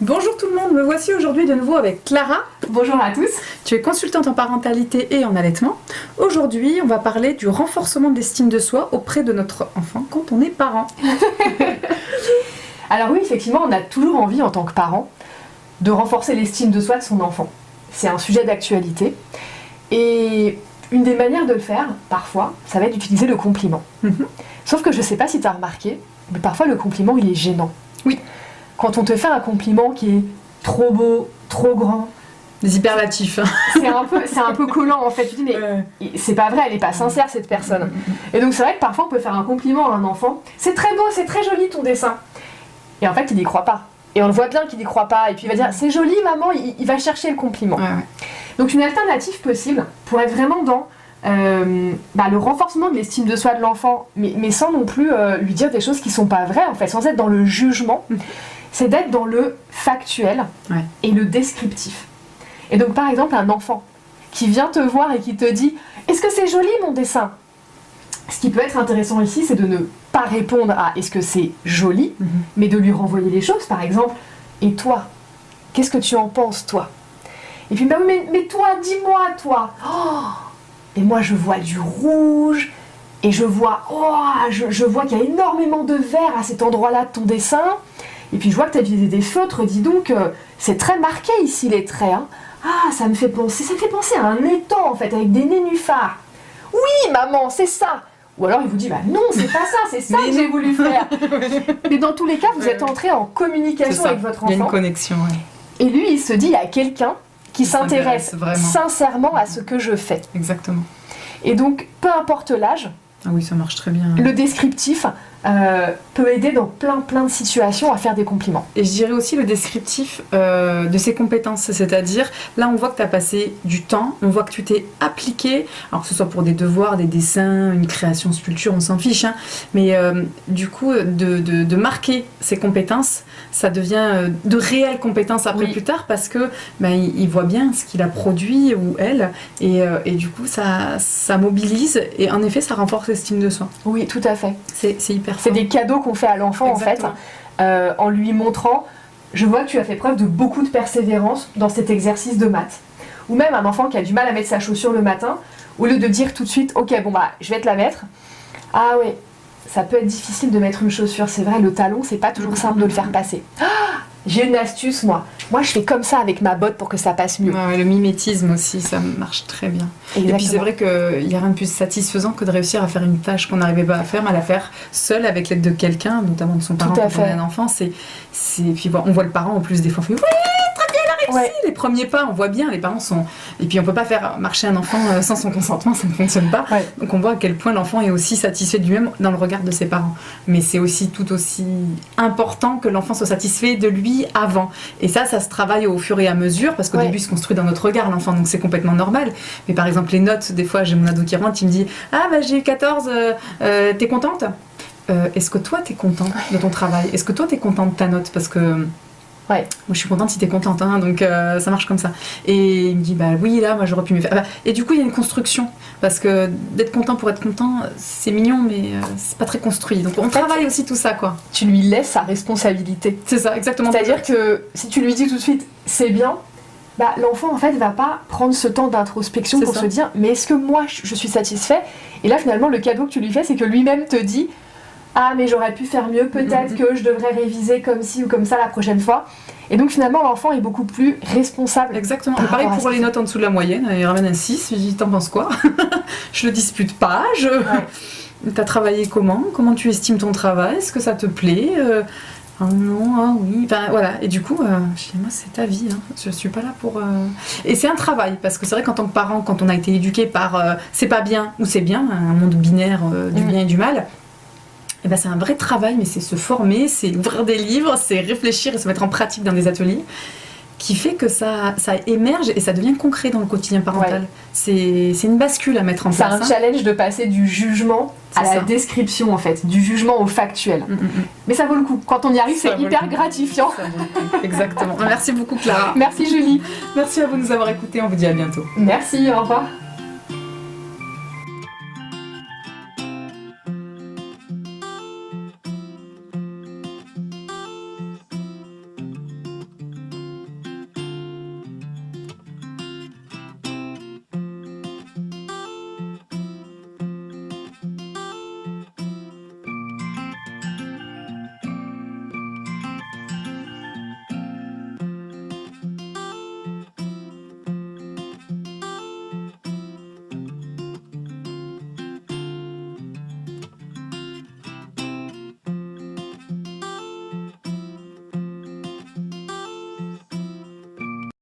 Bonjour tout le monde, me voici aujourd'hui de nouveau avec Clara. Bonjour à tous. Tu es consultante en parentalité et en allaitement. Aujourd'hui, on va parler du renforcement de l'estime de soi auprès de notre enfant quand on est parent. Alors oui, effectivement, on a toujours envie en tant que parent de renforcer l'estime de soi de son enfant. C'est un sujet d'actualité. Et une des manières de le faire, parfois, ça va être d'utiliser le compliment. Sauf que je ne sais pas si tu as remarqué, mais parfois le compliment, il est gênant. Oui. Quand on te fait un compliment qui est trop beau, trop grand, des hyperlatifs. c'est un peu collant en fait. Tu dis mais c'est pas vrai, elle est pas sincère cette personne. Et donc c'est vrai que parfois on peut faire un compliment à un enfant. C'est très beau, c'est très joli ton dessin. Et en fait il n'y croit pas. Et on le voit bien qu'il n'y croit pas. Et puis il va dire c'est joli maman, il va chercher le compliment. Ouais. Donc une alternative possible pour être vraiment dans le renforcement de l'estime de soi de l'enfant, mais sans non plus lui dire des choses qui sont pas vraies en fait, sans être dans le jugement, c'est d'être dans le factuel et le descriptif. Et donc par exemple un enfant qui vient te voir et qui te dit « Est-ce que c'est joli mon dessin ?» Ce qui peut être intéressant ici, c'est de ne pas répondre à « Est-ce que c'est joli ?» mais de lui renvoyer les choses, par exemple « Et toi, qu'est-ce que tu en penses toi ?» Et puis « mais toi, dis-moi toi oh !» Et moi je vois du rouge, et je vois qu'il y a énormément de vert à cet endroit-là de ton dessin, et puis je vois que tu as utilisé des feutres, dis donc, c'est très marqué ici les traits, hein. Ah, ça me fait penser à un étang en fait, avec des nénuphars. Oui, maman, c'est ça. Ou alors il vous dit, bah non, c'est pas ça, c'est ça que j'ai voulu faire. Mais dans tous les cas, vous êtes entré en communication avec votre enfant. Il y a une connexion, Et lui, il se dit, il y a quelqu'un qui s'intéresse sincèrement à ce que je fais. Exactement. Et donc, peu importe l'âge, ah oui, ça marche très bien. Le descriptif peut aider dans plein de situations à faire des compliments. Et je dirais aussi le descriptif de ses compétences, c'est-à-dire là on voit que tu as passé du temps, on voit que tu t'es appliqué, alors que ce soit pour des devoirs, des dessins, une création, sculpture, on s'en fiche, hein, mais du coup de marquer ses compétences, ça devient de réelles compétences après plus tard parce que il voit bien ce qu'il a produit ou elle et du coup ça mobilise et en effet ça renforce l'estime de soi. Oui, tout à fait. C'est hyper C'est des cadeaux qu'on fait à l'enfant en fait, en lui montrant je vois que tu as fait preuve de beaucoup de persévérance dans cet exercice de maths. Ou même un enfant qui a du mal à mettre sa chaussure le matin, au lieu de dire tout de suite ok bon bah je vais te la mettre, ah oui, ça peut être difficile de mettre une chaussure, c'est vrai, le talon c'est pas toujours simple de le faire passer. J'ai une astuce moi je fais comme ça avec ma botte pour que ça passe mieux. Le mimétisme aussi, ça marche très bien. Exactement. Et puis c'est vrai qu'il n'y a rien de plus satisfaisant que de réussir à faire une tâche qu'on n'arrivait pas à faire, mais à la faire seule avec l'aide de quelqu'un, notamment de son parent quand on est un enfant. Puis bon, on voit le parent en plus des fois, on fait oui, très bien, il a réussi. Les premiers pas, on voit bien, les parents sont... Et puis on peut pas faire marcher un enfant sans son consentement, ça ne fonctionne pas. Donc on voit à quel point l'enfant est aussi satisfait de lui-même dans le regard de ses parents. Mais c'est aussi tout aussi important que l'enfant soit satisfait de lui avant. Et ça se travaille au fur et à mesure, parce qu'au début, il se construit dans notre regard, l'enfant, donc c'est complètement normal. Mais par exemple, les notes, des fois, j'ai mon ado qui rentre, il me dit « Ah, j'ai eu 14, t'es contente ?» Est-ce que toi, t'es contente de ton travail ? Est-ce que toi, t'es contente de ta note ? Parce que... moi je suis contente si t'es contente, hein, donc ça marche comme ça. Et il me dit oui, là moi j'aurais pu mieux faire. Et du coup il y a une construction, parce que d'être content pour être content, c'est mignon, mais c'est pas très construit. Donc on travaille aussi tout ça, quoi. Tu lui laisses sa responsabilité. C'est ça, exactement. C'est-à-dire que si tu lui dis tout de suite c'est bien, l'enfant en fait va pas prendre ce temps d'introspection pour se dire mais est-ce que moi je suis satisfait ? Et là finalement le cadeau que tu lui fais, c'est que lui-même te dit ah mais j'aurais pu faire mieux, peut-être que je devrais réviser comme ci ou comme ça la prochaine fois. Et donc finalement l'enfant est beaucoup plus responsable. Exactement. Pareil pour les notes en dessous de la moyenne, il ramène un 6, je dis t'en penses quoi ? Je le dispute pas, t'as travaillé comment tu estimes ton travail ? Est-ce que ça te plaît ? Ah non, ah oui, voilà. Et du coup, je dis, moi c'est ta vie, hein. Je suis pas là pour... Et c'est un travail, parce que c'est vrai qu'en tant que parent, quand on a été éduqué par c'est pas bien ou c'est bien, un monde binaire du bien et du mal, c'est un vrai travail, mais c'est se former, c'est ouvrir des livres, c'est réfléchir et se mettre en pratique dans des ateliers qui fait que ça émerge et ça devient concret dans le quotidien parental. C'est une bascule à mettre en place. C'est un challenge de passer du jugement à la description en fait, du jugement au factuel. Mais ça vaut le coup. Quand on y arrive, c'est hyper gratifiant. Exactement. Merci beaucoup Clara. Merci Julie. Merci à vous de nous avoir écoutés, on vous dit à bientôt. Merci, au revoir.